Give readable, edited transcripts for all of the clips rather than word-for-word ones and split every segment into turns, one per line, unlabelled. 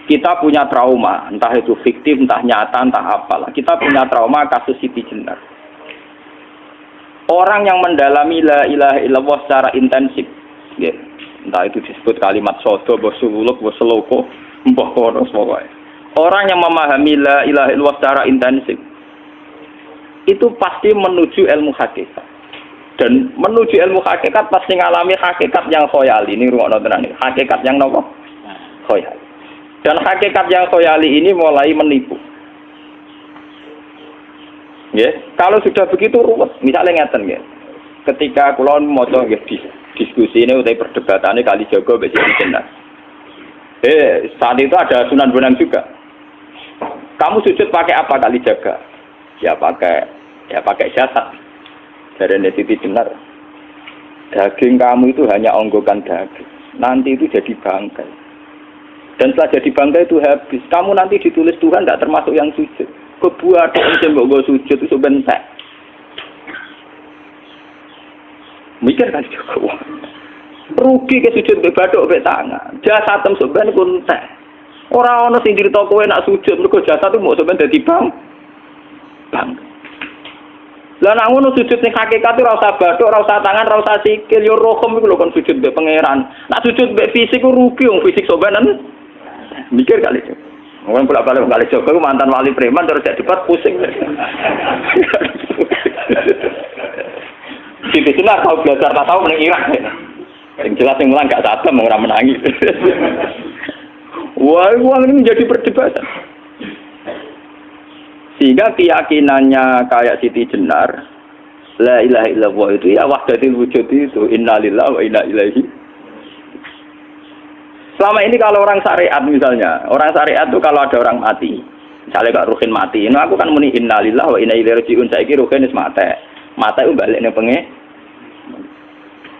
Kita punya trauma, entah itu fiktif, entah nyata, entah apalah. Kita punya trauma kasus Siti Jenar. Orang yang mendalami la ilaha illallah secara intensif, ya, entah itu disebut kalimat sodo, bosululuk, boseloko, mbah kono semua. Orang yang memahami la ilaha illallah secara intensif, itu pasti menuju ilmu hakikat. Dan menuju ilmu hakikat pasti ngalami hakikat yang khoyali. Ini ruang nonton ini. Hakikat yang nopo? Khoyali. Dan hakikat yang khoyali ini mulai menipu. Ya, kalau sudah begitu ruwet, misalnya ngeten ya. Ketika kula maca nggih diskusi ini utai perdebatannya kali Jago mbek Siti Jenar. Saat itu ada Sunan Bonang juga. Kamu sujud pakai apa kali jaga? Ya pakai jasad. Dari Siti Jenar. Daging kamu itu hanya onggokan daging. Nanti itu jadi bangkai. Dan setelah jadi bangkai itu habis. Kamu nanti ditulis Tuhan tidak termasuk yang sujud. Kebuat yang mbok sujud itu bentek. Mikir kan juga. Rugi ke sujud mbek bathuk mbek tangan. Jasad tem sampean ku entek. Ora ana sing crita kowe nak sujud mergo jasad itu mbok sampean dadi bang. Lah nek ngono sujud sing hakikat ora usah bathuk, ora usah tangan, ora usah sikil, yo rohem iku lho kon sujud mbek pangeran. Nak sujud mbek fisik ku rugi wong fisik sampean. Mikir kali itu. Orang bolak-balik kali Joko mantan wali preman terus jadi debat pusing. Siti Jenar tahu belajar tak tahu menang Irak. Yang jelas yang mulang gak sadar orang menangis. Wah, uang ini menjadi perdebatan. Sehingga keyakinannya kayak Siti Jenar, la ilaha illallah itu ya wahdatul wujud itu innalillahi wa inna ilaihi. Selama ini kalau orang syariat misalnya, orang syariat itu kalau ada orang mati, misalnya Kak Ruhin mati, ini aku kan muni innalillahi wa inna ilaihi raji'un, saiki Ruhin wis mate. Mate itu balik ning penge.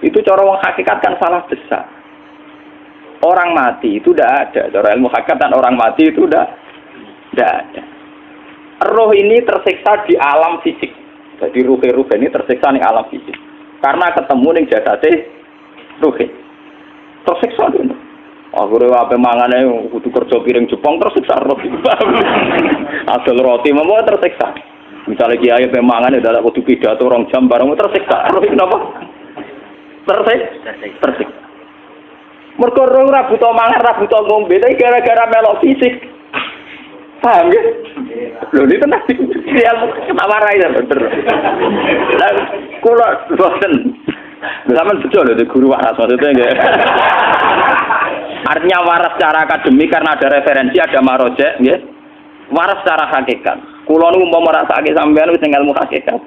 Itu cara wong hakikat kan salah besar. Orang mati itu tidak ada, cara ilmu hakikat dan orang mati itu tidak ada. Roh ini tersiksa di alam fisik. Jadi ruh ini tersiksa di alam fisik. Karena ketemu ning jasate ruh. Tersiksa itu. Akhirnya apa mangane kudu kerja piring Jepang tersiksa roti. Asal roti mau tersiksa. Misalnya kiai pemangane dadak kudu pidato 2 jam bareng tersiksa. Roh kenapa? Tersiksa. Mergo roh ora butuh mangan, ora butuh ngombe, tapi gara-gara melok fisik. Paham ya? Lho ini tenang ilmu warai ya bener. Lah kula boten. Zaman betul lho guru waras maksudnya nggih. Artinya waras secara akademik karena ada referensi, ada marojek, nggih. Waras secara hakikat. Kula niku umpama rasake sampean wis ilmu hakikat.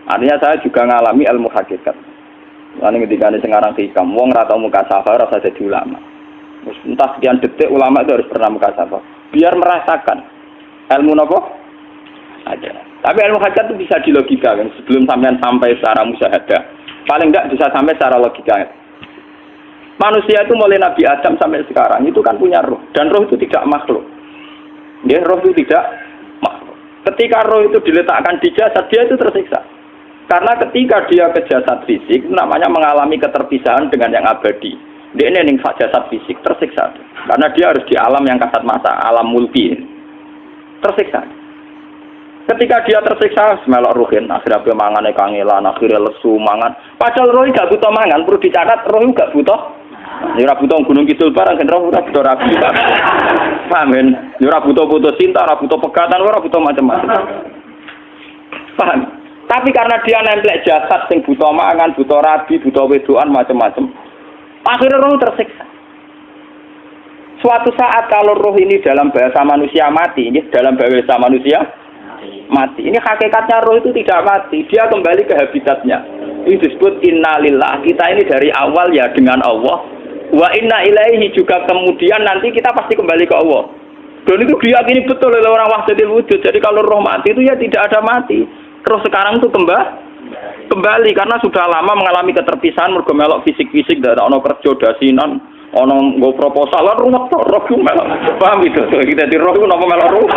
Artinya saya juga ngalami ilmu hakikat. Lan ketika sing aran hikam wong ra tau mukasafah ora usah jadi ulama. Wis entah sekian detik ulama itu harus pernah mukasafah. Biar merasakan ilmu napa? Ada. Tapi ilmu hakikat itu bisa dilogikakan sebelum sampean sampai secara musyahadah. Paling enggak bisa sampai secara logika. Manusia itu mulai Nabi Adam sampai sekarang itu kan punya roh, dan roh itu tidak makhluk. Ya, roh itu tidak makhluk. Ketika roh itu diletakkan di jasad, dia itu tersiksa. Karena ketika dia ke jasad fisik, namanya mengalami keterpisahan dengan yang abadi. Dia ini ning jasad fisik tersiksa. Karena dia harus di alam yang kasat mata, alam mulki. Tersiksa. Ketika dia tersiksa, melok ruhin, akhirnya dia mangane kangelan, akhirnya lesu mangan. Padahal roh gak butuh mangan, perlu dicatat roh gak butuh. Ya ora butuh gunung kidul barang, kan roh ora butuh rapi. Paham kan? Ya ora butuh putus cinta, ora butuh pegatan, ora butuh macam-macam. Paham? Tapi karena dia nemplek jasad sing butuh mangan, butuh rabi, butuh wedoan macam-macam. Akhirnya roh tersiksa. Suatu saat kalau roh ini dalam bahasa manusia mati, ini dalam bahasa manusia mati. Ini hakikatnya roh itu tidak mati, dia kembali ke habitatnya. Ini disebut innalillah. Kita ini dari awal ya dengan Allah. Wa inna ilaihi juga kemudian nanti kita pasti kembali ke Allah. Dan itu diyakini betul oleh orang wahdatul wujud. Jadi kalau roh mati itu ya tidak ada mati. Roh sekarang itu kembali karena sudah lama mengalami keterpisahan mergo melok fisik-fisik dari ono kerja dasinan, ono nggo proposal ruwet roh melok. Paham itu? Kita di roh itu napa melok roh?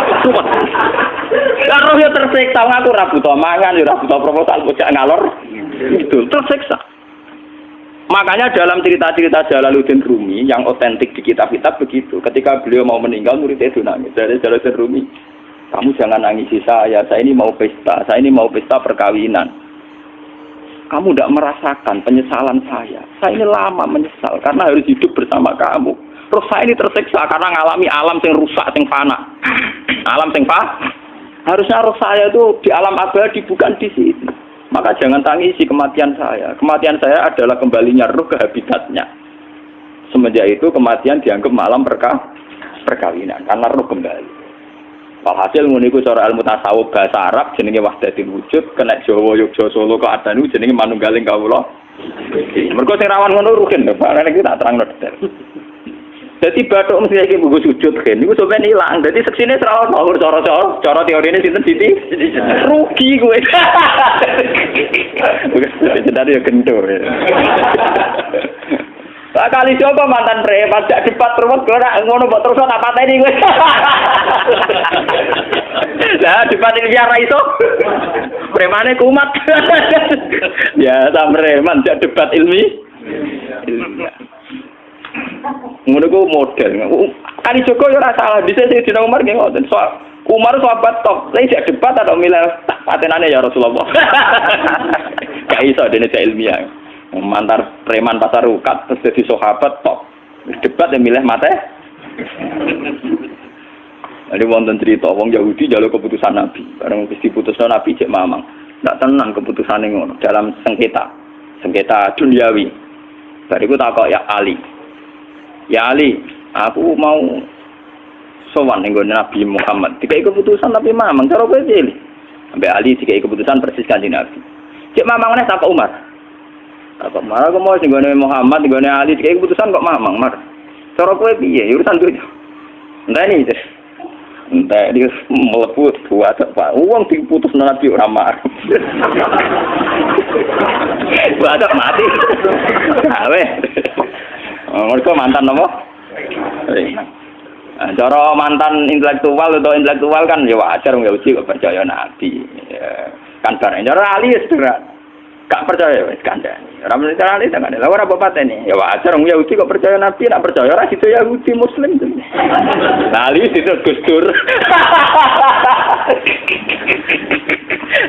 Lah roh ya tersiksa ngaku ra butuh mangan, ya ra butuh proposal bocah ngalor. Itu tersiksa. Makanya dalam cerita-cerita Jalaluddin Rumi yang otentik di kitab-kitab begitu. Ketika beliau mau meninggal, muridnya itu nangis. Dari Jalaluddin Rumi, kamu jangan nangisi saya ini mau pesta, perkawinan. Kamu tidak merasakan penyesalan saya ini lama menyesal karena harus hidup bersama kamu. Terus saya ini tersiksa karena ngalami alam yang rusak, yang fana. Alam yang fana. Harusnya roh saya itu di alam abadi, bukan di sini. Maka jangan tangisi kematian saya. Kematian saya adalah kembalinya roh ke habitatnya. Semenjak itu kematian dianggap malam perkawinan karena roh kembali. Walhasil nguniku cara ilmu tasawuf bahasa Arab jenenge wahdatul wujud, kena Jawa Yogyakarta Solo kok adanu jenenge manunggaling kawula. Mergo sing rawan ngono rugen lho, Pak. Nek tak terangno detail. Jadi batuk mesti iki buku sujud kan. Niku sampeyan ilang. Dadi seksine ora ono cara teorine sinten Siti? Rugi kowe. Jadi ya kentur. Pak kali coba mantan preman jak debat terus kowe ora ngono mbok terus tak pateni kowe. Lah debat ini biar ra iso. Premane kumat. Ya sampeman jak debat ilmi. Ngono ku model. Kali Joko yo ora salah, bisa Sayyidina Umar nggih ngoten. Umar sahabat top, lha jak debat atau milih patenane ya Rasulullah. Gak iso dene ilmiah. Mantar preman pasar rukat terus jadi sahabat top. Debat yang milih mate. Ada wonten cerita wong Yahudi njaluk keputusan Nabi. Bareng wis diputusno Nabi cek mamang. Ndak tenang keputusane ngono dalam sengketa duniawi. Bariku takok ya Ali. Ya Ali, aku mau sowan ning Nabi Muhammad. Dikai keputusan tapi mamang cara kowe pilih. Sampai Ali dikai keputusan persis kanjeng Nabi. Cek mamang neh takok Umar. Takok Umar aku mau sing Muhammad, ning Ali dikai keputusan kok mamang, Mar. Cara kowe piye? Urusan dunya. Enteni itu. Entah dia melepuh buat apa? Uang diputus Nabi ora marah. Buat mati. Awe. Mereka mantan apa? Cara mantan intelektual kan ya wajar nggak uji kok percaya Nabi. Kan bareng cara Ali ya sudah gak percaya wis kandhani. Ora mesti cara Ali kan. Lah ora bapak ini. Ya wajar wong Yahudi kok percaya Nabi, nak percaya ora situ Yahudi Muslim. Lah Ali situ Gus Dur.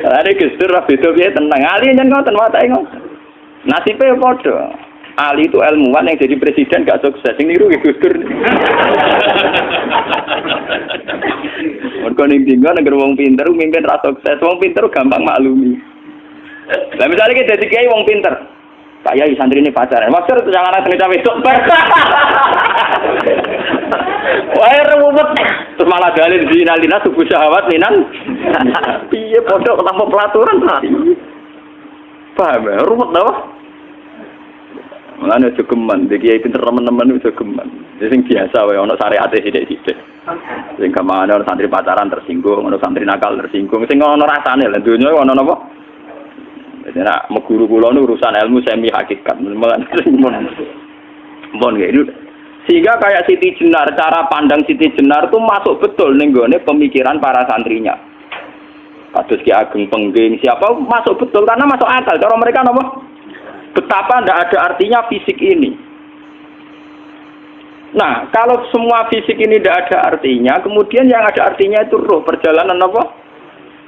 Lah Gus Dur ra beda piye tenang. Ali nyen ngoten watake ngoten. Nasibe padha. Ali itu ilmuwan yang jadi presiden gak sukses. Sing niru Gus Dur. Mergo ning dinggo nek wong pinter mimpin ra sukses. Wong pinter gampang maklumi. Lah misalnya kita jadi kiai wong pinter. Pak Yai santri ini pacaran. Maksud itu jangan ada cawe itu. Wah, ruwet. Terus malah dalil zinalina subuh syahwat minan. Piye pondok tanpa pelaturan. Paham ya? Ruwet dah. Mulane aja geman, iki kiai pinter teman-teman aja geman. Sing biasa wae ana syariate sithik-sithik. Sing kamane ana santri pacaran tersinggung, ana santri nakal tersinggung. Sing ana rasane lha donya ana napa? Jadi nak meguru kula nu urusan ilmu semi hakikat. Mon gitu. Sehingga kayak Siti Jenar, cara pandang Siti Jenar itu masuk betul ning gone pemikiran para santrinya. Kados Ki Ageng Pengging siapa masuk betul karena masuk akal. Cara mereka napa? Betapa tidak ada artinya fisik ini. Nah, kalau semua fisik ini tidak ada artinya, kemudian yang ada artinya itu roh, perjalanan apa?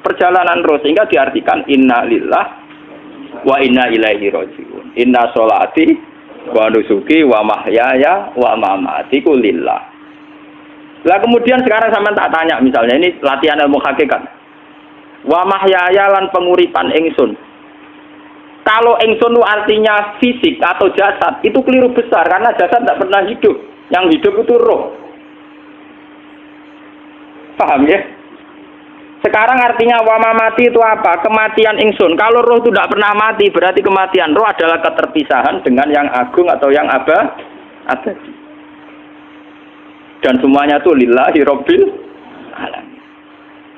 Perjalanan roh, sehingga diartikan inna lillah wa inna ilaihi raji'un. Inna sholati wa nusuki wa mahyaya wa mamati lillah. Lah kemudian sekarang sampean tak tanya misalnya ini latihan ilmu hakikat. Wa mahyaya lan penguripan ingsun. Kalau ingsun itu artinya fisik atau jasad, itu keliru besar karena jasad tidak pernah hidup. Yang hidup itu roh. Paham ya? Sekarang artinya wama mati itu apa? Kematian ingsun. Kalau roh itu tidak pernah mati, berarti kematian roh adalah keterpisahan dengan yang agung atau yang abadi. Dan semuanya itu lillahi rabbil alamin.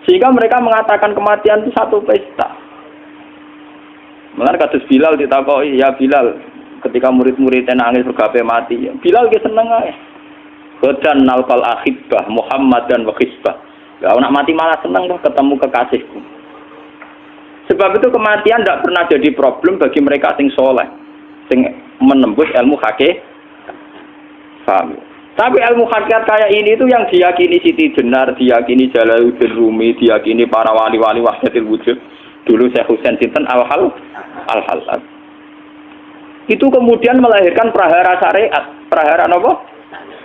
Sehingga mereka mengatakan kematian itu satu pesta. Malah kados Bilal ditakoki, ya Bilal, ketika murid-muridnya nangis bergape mati, Bilal ki seneng ae. Godan nalqal akhibah Muhammad dan wakhisbah. Lah nak mati malah seneng kok ketemu kekasihku. Sebab itu kematian tidak pernah jadi problem bagi mereka sing soleh. sing menembus ilmu hakikat. Paham? Tapi ilmu hakikat kayak ini itu yang diyakini Siti Jenar, diyakini Jalaluddin Rumi, diyakini para wali-wali wahdatul wujud. Dulu Syekh Husain sinten Al-Halal. Itu kemudian melahirkan prahara syariat. Prahara apa?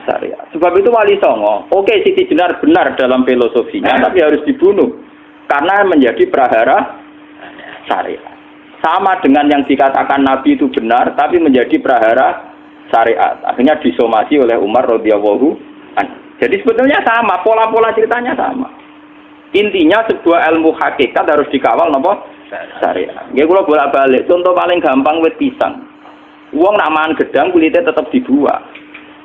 Syariat. Sebab itu Wali Songo, oke Siti Jenar benar dalam filosofinya, tapi harus dibunuh karena menjadi prahara syariat. Sama dengan yang dikatakan Nabi itu benar, tapi menjadi prahara syariat. Akhirnya disomasi oleh Umar radhiyallahu anhu. Jadi sebetulnya sama, pola-pola ceritanya sama. Intinya sebuah ilmu hakikat harus dikawal napa? Syariat. Nggih kula bolak-balik, contoh paling gampang wit pisang. Wong nak mangan gedang kulitnya tetap dibuat.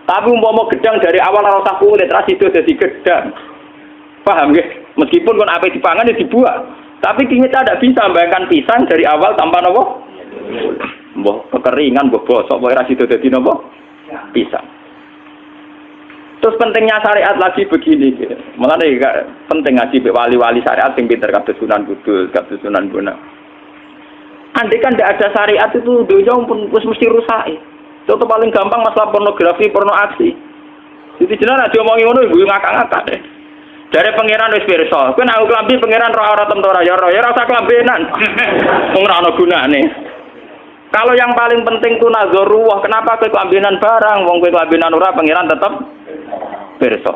Tapi umpama gedang dari awal ora usah kulit, ra sido dadi gedang. Paham nggih? Meskipun kon ape dipangan ya dibuat. Tapi kita tidak bisa membayangkan pisang dari awal tanpa napa? Mbah kekeringan, mbah bosok, mbah ra sido dadi napa? Pisang. Terus pentingnya syariat lagi begini, gitu. Mulane penting ngaji wali-wali syariat sing pinter kados Sunan Kudus, kados Sunan Bonang. Andai kan tidak ada syariat itu dunia pun mesti rusak. Contoh paling gampang masalah pornografi, porno aksi. Jadi jenengan aja omongi ngono iku ngakak-ngakak deh. Dari pangeran wis pirsa, kowe nek klambi pangeran ora tem ora ya ora klambenan. Wong ora ana gunane. Kalau yang paling penting ku nazarullah, kenapa kowe klambenan barang, wong kowe klambenan ora pangeran tetep pirsa.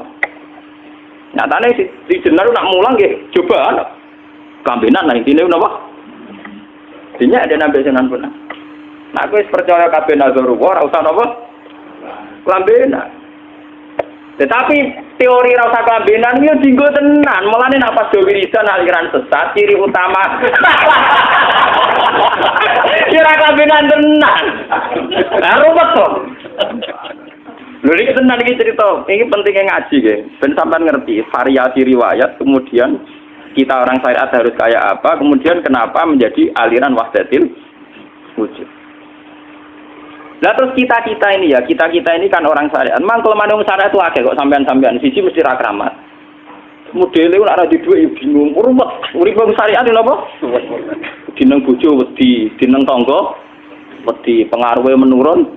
Nyatane si jenengan nak mulang nggih coba klambenan nah intine napa? Dinya ada nabi Sunan Bonang. Nah, aku percaya kabeh nazarullah ora usah napa? Klambenan. Tetapi teori ora usah klambenan iki dinggo tenan. Mulane nek pas wiridan aliran sesat ciri utama. Kira klambenan tenan. Lah ruwet to. Lho iki tenan iki cerita. Iki pentingnya ngaji nggih. Ben sampean ngerti variasi riwayat kemudian kita orang syariat harus kayak apa, kemudian kenapa menjadi aliran wahdatil wujud. Nah terus kita-kita ini ya, kita-kita ini kan orang syariat. Memang kelemahan orang syariat itu akeh kok sampean-sampean. Siji mesti ra kramat. Modele ora di dhuwit ya bingung. Ruwet. Urip wong syariat lho apa? Dineng bojo wedi, dineng tangga wedi, pengaruhe menurun.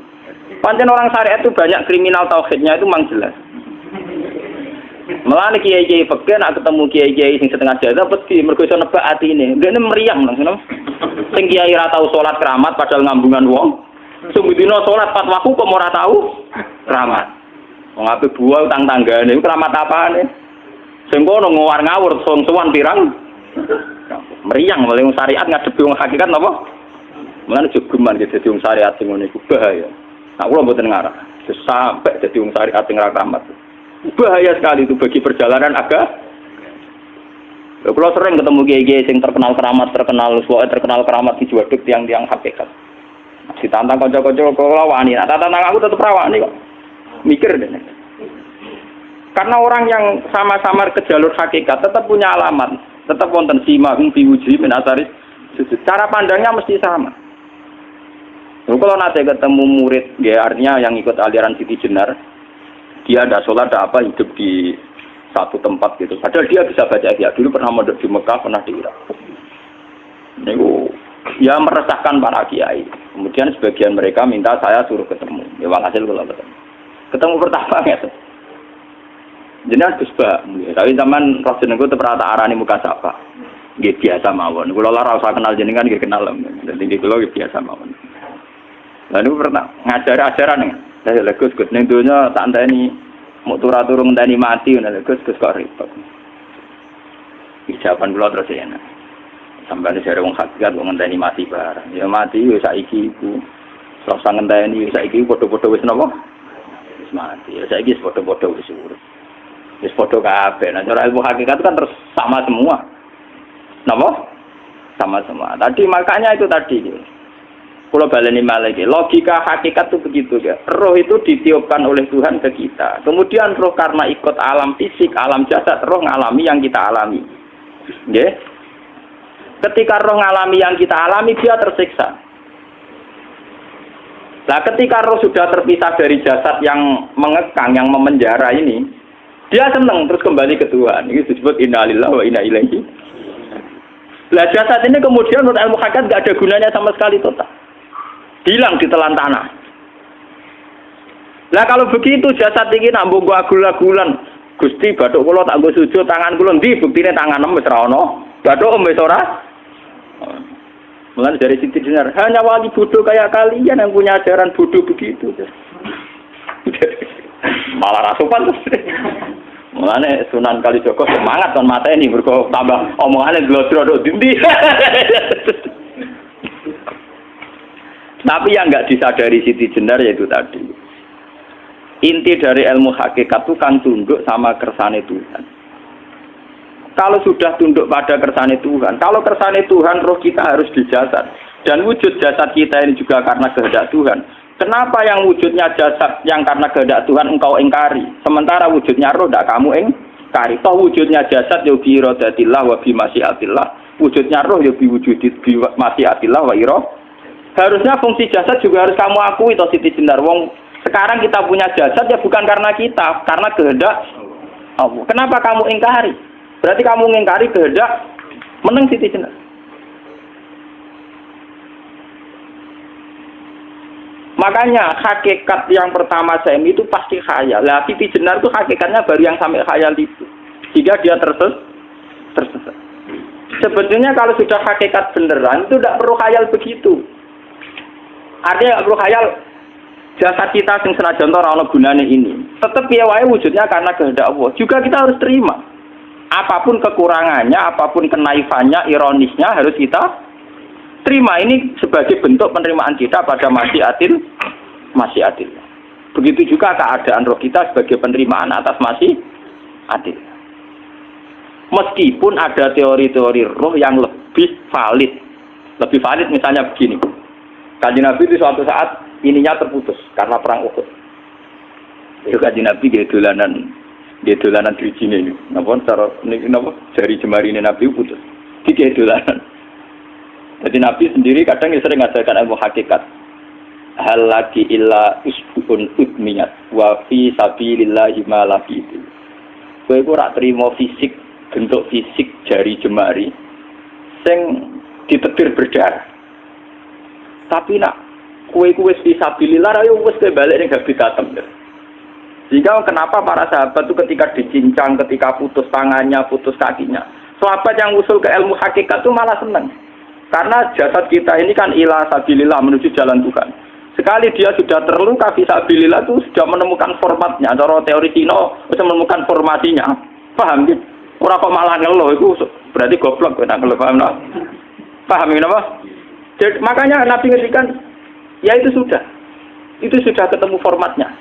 Pancen orang syariat itu banyak kriminal tauhidnya itu memang jelas. Malah kiai-kiai fikih nak ketemu kiai-kiai sing setengah jadah pasti mergo iso nebak atine. Ndekne meriang langsung. Sing kiai ra tau salat keramat padahal ngambungan wong. Sumudina salat 4 waktu kok ora tau keramat. Wong ape buah utang tanggane iku keramat apane? Sing kono ngawur-ngawur sowan pirang. Meriang paling syariat ngadepi wong hakikat napa? Mulane jogeman gitu dadi wong syariat sing ngene iku bahaya. Nah kula mboten ngarah. Sampai dadi wong syariat sing ra keramat. Bahaya sekali itu bagi perjalanan agama. Kalau sering ketemu kiai-kiai yang terkenal keramat di Juwaduk tiang-tiang hakikat. Ditantang kanca-kanca kula wani, nah tantang aku tetep rawani kok. Mikir deh. Karena orang yang sama-sama ke jalur hakikat tetap punya alamat, tetap wonten simahum biwuji min asari sujud. Cara pandangnya mesti sama. Kalau nanti ketemu murid, ya artinya yang ikut aliran Siti Jenar, dia ada sholat, ada apa, hidup di satu tempat gitu. Padahal dia bisa baca ihya. Dulu pernah mondok di Mekah, pernah di Irak. Itu ya meresahkan para kiai. Kemudian sebagian mereka minta saya suruh ketemu. Ya walhasil kalau ketemu pertama gitu. Jenengan Gus Ba, tapi zaman roh jenengku tetep rata arani muka sapa. Nggih biasa mawon. Kula ora usah kenal jenengan nggih kenal. Dadi kula nggih biasa mawon. Lah niku pernah ngajar-ajaran nih. Saya Gus ning donya tak enteni mau turu-turu ngenteni mati ngono Gus kok repot. Jawaban kula terus enak. Sampai jare wong hakikat wong ngenteni mati bareng. Ya mati wis saiki iku. Terus ngenteni saiki padha-padha wis napa? Wis mati. Ya saiki wis padha-padha wis urip. Wis padha kabeh. Nah cara ilmu hakikat kan terus sama semua. Napa? Sama semua. Tadi makanya itu tadi. Kalau baleni malih logika hakikat itu begitu ya. Roh itu ditiupkan oleh Tuhan ke kita. Kemudian roh karena ikut alam fisik, alam jasad, roh ngalami yang kita alami. Nggih. Ketika roh ngalami yang kita alami dia tersiksa. Nah, ketika roh sudah terpisah dari jasad yang mengekang, yang memenjara ini, dia senang terus kembali ke Tuhan. Ini disebut inna lillahi wa inna ilaihi. Lah jasad ini kemudian menurut ilmu hakikat enggak ada gunanya sama sekali total. hilang di telan tanah. Lah kalau begitu jasad iki nak mbok agul-agulan, Gusti bathuk kula tak nggo sujud tangan kula ndi buktine tangan wis ora ana. Bathuk wis ora. Mulane dari Siti Jenar, hanya wali bodoh kayak kalian yang punya ajaran bodoh begitu. Malah rasupan terus. Mulane Sunan Kalijaga semangat kon mateni mergo tambah omongane glodro nduk ndi. Tapi yang enggak disadari Siti Jenar yaitu tadi. Inti dari ilmu hakikat itu kan tunduk sama kersane Tuhan. Kalau sudah tunduk pada kersane Tuhan, kalau kersane Tuhan roh kita harus di jasad. Dan wujud jasad kita ini juga karena kehendak Tuhan. Kenapa yang wujudnya jasad yang karena kehendak Tuhan engkau ingkari? Sementara wujudnya roh tidak kamu ingkari. Toh wujudnya jasad ya bi iradatillah wa bi masyiatillah. Wujudnya roh ya bi wujudit bi masyiatillah wa iroh. Harusnya fungsi jasad juga harus kamu akui toh Siti Jenar. Wong sekarang kita punya jasad ya bukan karena kita, karena kehendak Allah. Kenapa kamu ingkari? Berarti kamu ingkari kehendak meneng Siti Jenar. Makanya hakikat yang pertama saya itu pasti khayal. Lah Siti Jenar itu hakikatnya baru yang sampai khayal itu. Jika dia tersesat. Sebetulnya kalau sudah hakikat beneran itu tidak perlu khayal begitu. Artinya tidak perlu khayal jasad kita sing senajan ora ana gunane ini. Tetap ya wae wujudnya karena kehendak Allah. Juga kita harus terima. Apapun kekurangannya, apapun kenaifannya, ironisnya harus kita terima. Ini sebagai bentuk penerimaan kita pada masyiatil. Begitu juga keadaan roh kita sebagai penerimaan atas masyiatil. Meskipun ada teori-teori roh yang lebih valid. Lebih valid misalnya begini. Kanjeng Nabi itu suatu saat ininya terputus karena perang Uhud. Itu Kanjeng Nabi dia dolanan dirijine ini. Napa cara napa jari jemari ini Nabi putus. Dia dolanan. Jadi Nabi sendiri kadang sering ngajarkan ilmu hakikat. Hal lagi illa usbun udmiyat wa fi sabilillahi ma laqitu. Kowe ora trimo fisik, bentuk fisik jari jemari sing ditetir berdarah. Tapi nak kue fisabilillah ayo wis balik ning habitatem. Jika kenapa para sahabat itu ketika dicincang, ketika putus tangannya, putus kakinya, sahabat yang usul ke ilmu hakikat itu malah senang. Karena jasad kita ini kan ila sabilillah menuju jalan Tuhan. Sekali dia sudah terluka fisabilillah itu sudah menemukan formatnya. Cara teori Cina sudah menemukan formasinya. Paham gitu? Orang kok malah ngeluh itu berarti goblok kok ngeluh, paham tak? Paham kenapa? Jadi, makanya Nabi ngertikan, ya itu sudah ketemu formatnya.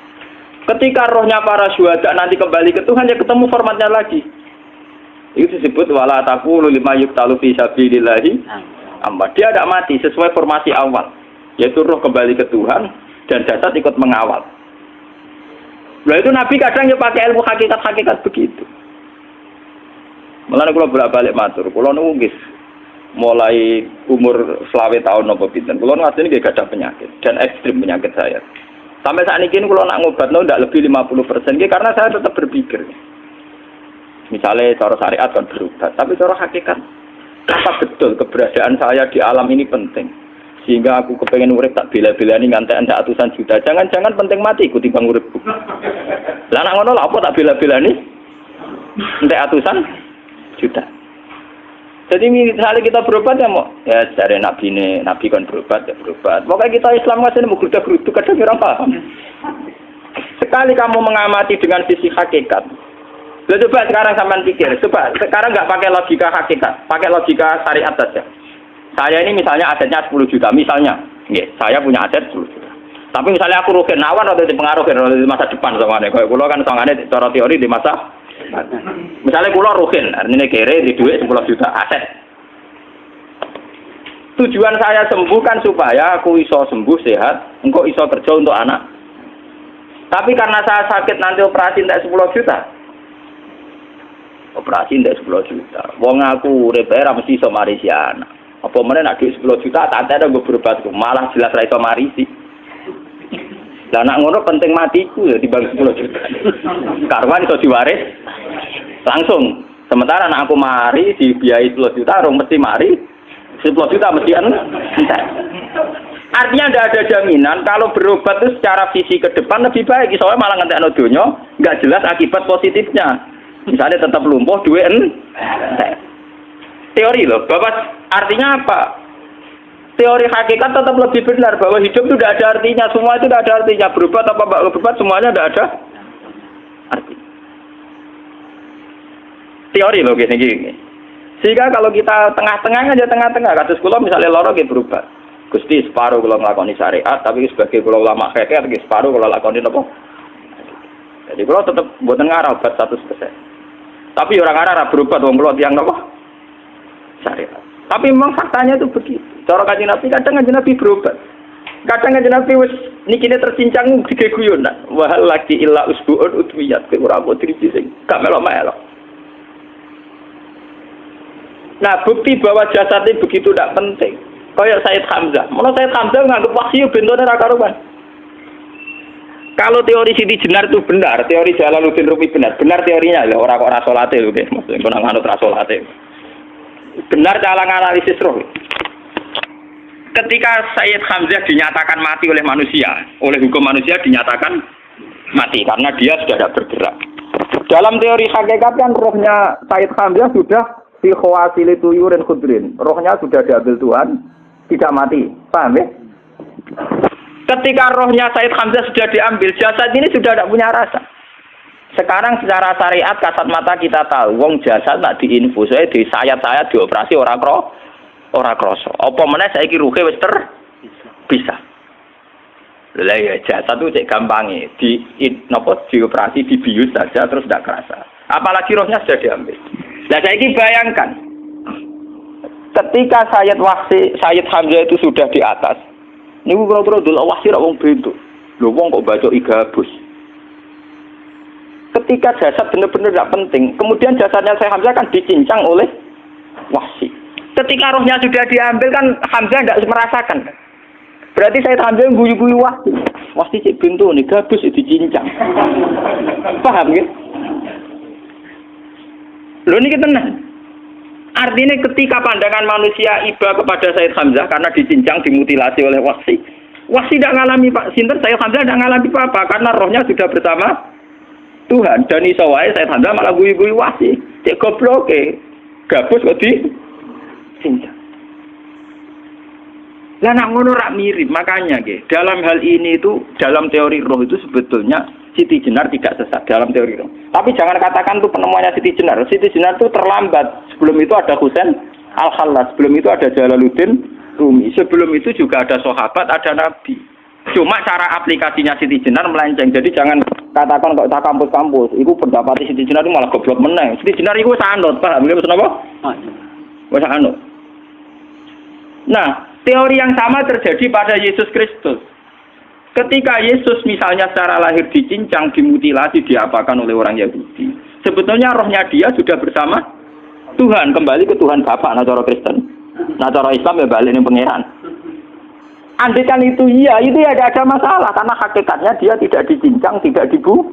Ketika rohnya para syuhada nanti kembali ke Tuhan, ya ketemu formatnya lagi. Itu disebut wala taqulu lima yuqtalu fi sabilillahi amma. Dia tidak mati sesuai formasi awal, yaitu roh kembali ke Tuhan dan jasad ikut mengawal. Nah itu Nabi kadang ya pakai ilmu hakikat begitu. Mulane kula bolak-balik matur, kula nunggis mulai umur 20 tahun nopo pinten. Kula ngasih nggih gadah penyakit dan ekstrim penyakit saya. Sampai saat ini kula nak ngobatno ndak lebih 50% nggih karena saya tetap berpikir. Misalnya cara syariat kan berobat, tapi cara hakikat apa betul keberadaan saya di alam ini penting. Sehingga aku kepengen urip tak bela-belani ngantek atusan juta. Jangan-jangan penting mati ikuti bang uripku. Lah nak ngono lha apa tak bela-belani? Entek atusan juta. Jadi misalnya kita berobat ya mau ya dari nabi kan berobat ya berobat. Pokoknya kita Islam nggak sih mau geruda-gerudu kadang orang paham. Sekali kamu mengamati dengan sisi hakikat, coba sekarang sampean pikir, coba sekarang nggak pakai logika hakikat, pakai logika syariat saja. Saya ini misalnya asetnya 10 juta, misalnya, saya punya aset 10 juta. Tapi misalnya aku rugi nawan atau dipengaruhi di masa depan sama nih, kalau pulau kan soalnya cara teori di masa misalnya pulau rugen, artinya kere di duit 10 juta aset. Tujuan saya sembuh kan supaya aku iso sembuh sehat, engkau iso kerja untuk anak. Tapi karena saya sakit nanti operasi tidak 10 juta. Operasi tidak 10 juta. Wong aku repera mesti iso marisi anak. Apa meneh nak duit 10 juta tak ada gue berobat malah jelas ra iso marisi. Lah nak ngono penting matiku ya dibanding 10 juta. Karwan iso diwaris langsung. Sementara anak aku mari dibiayai 10 juta, rong mesti mari 10 juta mesti entek. Artinya tidak ada jaminan kalau berobat itu secara visi ke depan lebih baik. Soalnya malah ngentekno donya nggak jelas akibat positifnya. Misalnya tetap lumpuh duwe teori loh. Bapak artinya apa? Teori hakikat tetap lebih benar bahwa hidup itu tidak ada artinya. Semua itu tidak ada artinya. Berobat apa enggak berobat semuanya tidak ada arti. Teori loh gini. Sehingga kalau kita tengah-tengah aja tengah-tengah kados kula misalnya lara nggih berobat. Gusti separuh kalau ngelakoni syariat, tapi sebagai kalau ulama fikih, separuh kalau lakoni apa? Jadi kalau tetap buatan ngarah obat 100%. Tapi orang ngarah berobat, wong kalau tiang apa? Syariat. Tapi memang faktanya itu begitu. Cara Kanjeng Nabi kadang Kanjeng Nabi berobat. Kadang Kanjeng Nabi wis nikine tercincang gede guyonan. Wahal lagi illa usbuun udwiyat ke ora putri sing gak melok-melok. Nah, bukti bahwa jasad ini begitu tidak penting. Kayak Sayyid Hamzah. Menurut Sayyid Hamzah nganggep wahyu bentone ra karuan. Kalau teori Siti Jenar itu benar, teori Jalaluddin Rumi benar teorinya ya, orang kok ra salate lho nggih, maksudnya kok nganut ra salate. Benar cara analisis roh. Ketika Sayyid Hamzah dinyatakan mati oleh manusia, oleh hukum manusia dinyatakan mati karena dia sudah tidak bergerak. Dalam teori hakikat kan rohnya Sayyid Hamzah sudah fi khawasili tuyurin khudrin. Rohnya sudah diambil Tuhan, tidak mati. Paham ya? Ketika rohnya Sayyid Hamzah sudah diambil, jasad ini sudah tidak punya rasa. Sekarang secara syariat kasat mata kita tahu, wong jasad tak diinfus, di sayat-sayat dioperasi ora kroso. Apa meneh saiki ruhe wis bisa. Lah ya jasad itu cek gampange, dioperasi dibius saja terus tidak kerasa. Apalagi rohnya sudah diambil. Nah saiki bayangkan, ketika Sayyid Hamzah itu sudah di atas, niku kira-kira delok wahsi ra wong bentuk. Lho wong kok baca igabus. Ketika jasad benar-benar tidak penting, kemudian jasadnya Sayyid Hamzah kan dicincang oleh wahsi. Ketika rohnya sudah diambil kan Hamzah tidak merasakan. Berarti Sayyid Hamzah guyu-guyu wahsi. Wahsi cek bentuk nih gabus dicincang. Paham ya? Lho niki tenan. Artinya ketika pandangan manusia iba kepada Sayyid Hamzah karena dicincang, dimutilasi oleh wahsi tidak ngalami Pak Sinten, Sayyid Hamzah tidak ngalami apa-apa karena rohnya sudah bersama Tuhan. Dan iso wae Sayyid Hamzah malah guyu-guyu wahsi. Cek gobloke. Gabus kok dicincang. Lah nak ngono rak mirip, makanya nggih. Dalam hal ini itu dalam teori roh itu sebetulnya Siti Jenar tidak sesat dalam teori roh. Tapi jangan katakan itu penemuannya Siti Jenar. Siti Jenar itu terlambat. Sebelum itu ada Husain Al-Khallas, sebelum itu ada Jalaluddin Rumi, sebelum itu juga ada sahabat, ada nabi. Cuma cara aplikasinya Siti Jenar melenceng. Jadi jangan katakan kok tak kampus-kampus, itu pendapat Siti Jenar itu malah goblok meneng. Siti Jenar itu sanut, paham nggih maksud apa? Wis anut. Nah, teori yang sama terjadi pada Yesus Kristus. Ketika Yesus misalnya secara lahir dicincang, dimutilasi, diapakan oleh orang Yahudi. Sebetulnya rohnya dia sudah bersama Tuhan, kembali ke Tuhan Bapa, nah cara Kristen. Nah cara Islam ya balik ning pangeran. Andaikan itu iya, itu ya ada masalah karena hakikatnya dia tidak dicincang, tidak dibunuh.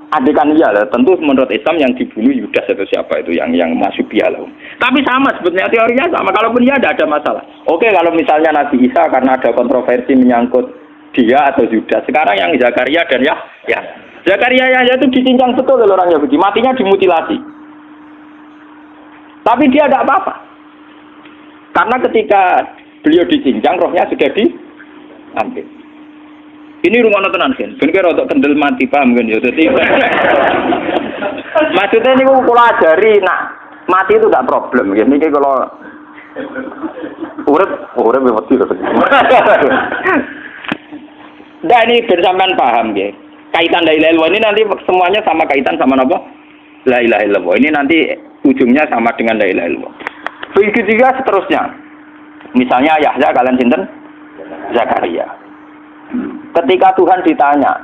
Andaikan iya lah, tentu menurut Islam yang dibunuh Yudas atau siapa itu yang masuk bialah. Tapi sama sebetulnya teorinya sama. Kalaupun iya ada masalah. Oke, kalau misalnya Nabi Isa karena ada kontroversi menyangkut dia atau Yudas. Sekarang yang Zakaria dan ya Zakaria Yahya itu dicincang betul oleh orang Yahudi, matinya dimutilasi. Tapi dia tidak apa-apa. Karena ketika beliau dicincang, rohnya sudah diambil. Ini rumah tenan kan, bener untuk kendel mati paham kan ya. Jadi maksudnya ini kalau ajari, nak mati itu tidak problem. Ini kalau urip mesti loh. Nah ini bersamaan paham ya. Kaitan la ilaha illallah ini nanti semuanya sama kaitan sama apa? La ilaha illallah. Ini nanti ujungnya sama dengan la ilaha illallah. Begitu juga seterusnya. Misalnya Yahya kalian sinten? Zakaria. Ketika Tuhan ditanya,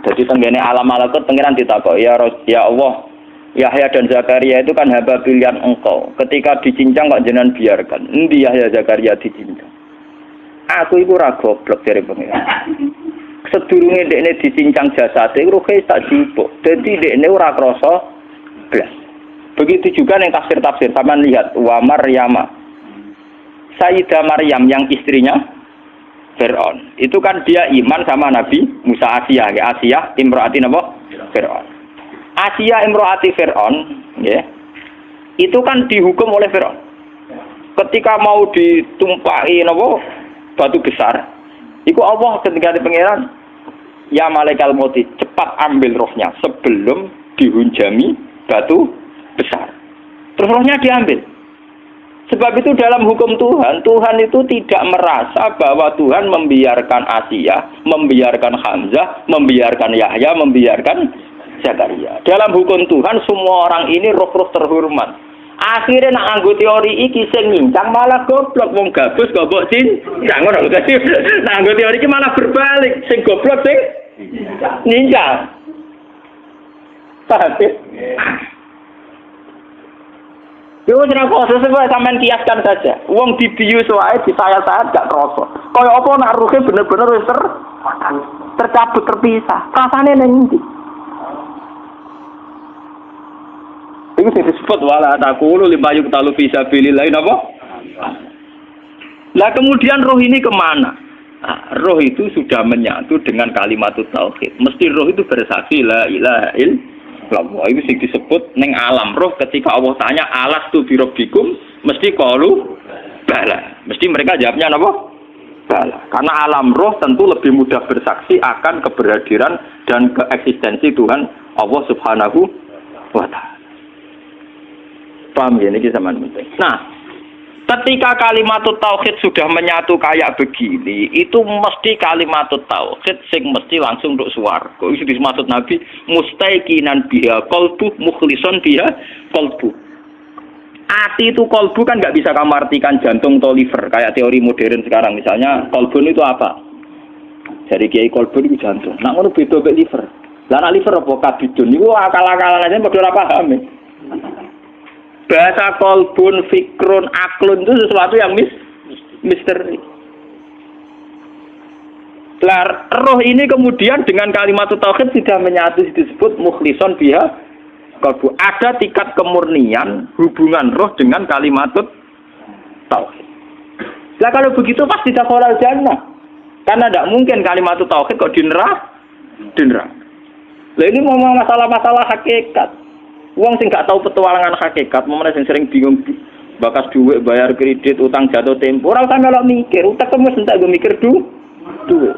jadi tenggene alam malakut pengiran ditakok, ya Allah, Yahya dan Zakaria itu kan hamba pilihan engkau. Ketika dicincang kok jenengan biarkan. Endi Yahya Zakaria dicincang? Aku iku ora goblok dari pengiran. Sedurunge dekne dicincang jasate ruhe tak jupuk. Dadi dekne ora krasa blas. Begitu juga ning tafsir-tafsir sampean lihat wa Maryama Sayyidah Maryam yang istrinya Fir'aun. Itu kan dia iman sama Nabi Musa. Asiyah, ya Asiyah imro'ati napa? Fir'aun. Asiyah imro'ati Fir'aun, ya. Itu kan dihukum oleh Fir'aun. Ketika mau ditumpahi napa? Batu besar. Iku Allah ketika di pangeran, ya malaikal mauti, cepat ambil rohnya sebelum dihunjami batu besar. Terus rohnya diambil. Sebab itu dalam hukum Tuhan, Tuhan itu tidak merasa bahwa Tuhan membiarkan Asiyah, membiarkan Hamzah, membiarkan Yahya, membiarkan Zakaria. Dalam hukum Tuhan, semua orang ini roh-roh terhormat. Akhirnya nak nganggo teori iki sing nyincang malah goblok, wong gabus goblok cincang ngono lho. Nak nganggo teori iki malah berbalik, sing goblok sing nyincang. Paham? Yo ora kok sesuai sampean kiaskan saja. Wong dibius wae disayat-sayat gak krasa. Kaya apa nak ruhe bener-bener wis tercabut terpisah. Rasane ning ndi? Iku disebut wala taqulu lima yuqtalu fi sabilillah napa? Lah kemudian roh ini kemana? Nah, roh itu sudah menyatu dengan kalimat tauhid. Mesti roh itu bersaksi la ilaha illallah. Itu sing disebut ning alam roh ketika Allah tanya alastu bi rabbikum mesti qalu bala. Mesti mereka jawabnya apa? Bala. Karena alam roh tentu lebih mudah bersaksi akan keberhadiran dan keeksistensi Tuhan Allah Subhanahu wa taala. Paham ya ini sama penting. Nah, ketika kalimat tauhid sudah menyatu kayak begini, itu mesti kalimat tauhid sing mesti langsung untuk swarga. Itu dimaksud Nabi mustaiqinan biha qalbu mukhlishon biha qalbu. Ati itu qalbu kan nggak bisa kamu artikan jantung atau liver kayak teori modern sekarang. Misalnya qalbun itu apa? Dari kiai qalbun itu jantung. Nah ngono beda mek liver. Lah nek liver apa kabidun niku akal-akalan aja padha ora paham. Bahasa kolbun, fikrun, aklun itu sesuatu yang misteri. Roh ini kemudian dengan kalimat tauhid sudah menyatu disebut mukhlishon biha qalbu. Ada tingkat kemurnian hubungan roh dengan kalimat tauhid. Lah kalau begitu pasti dakhalal jannah. Karena tidak mungkin kalimat tauhid kok di neraka. Lah ini mau masalah-masalah hakikat. Wong sing gak tahu petualangan hakikat, momene sing sering bingung bakas dhuwit, bayar kredit, utang jatuh tempo, ora usah melok mikir, utek wis entek go mikir duit.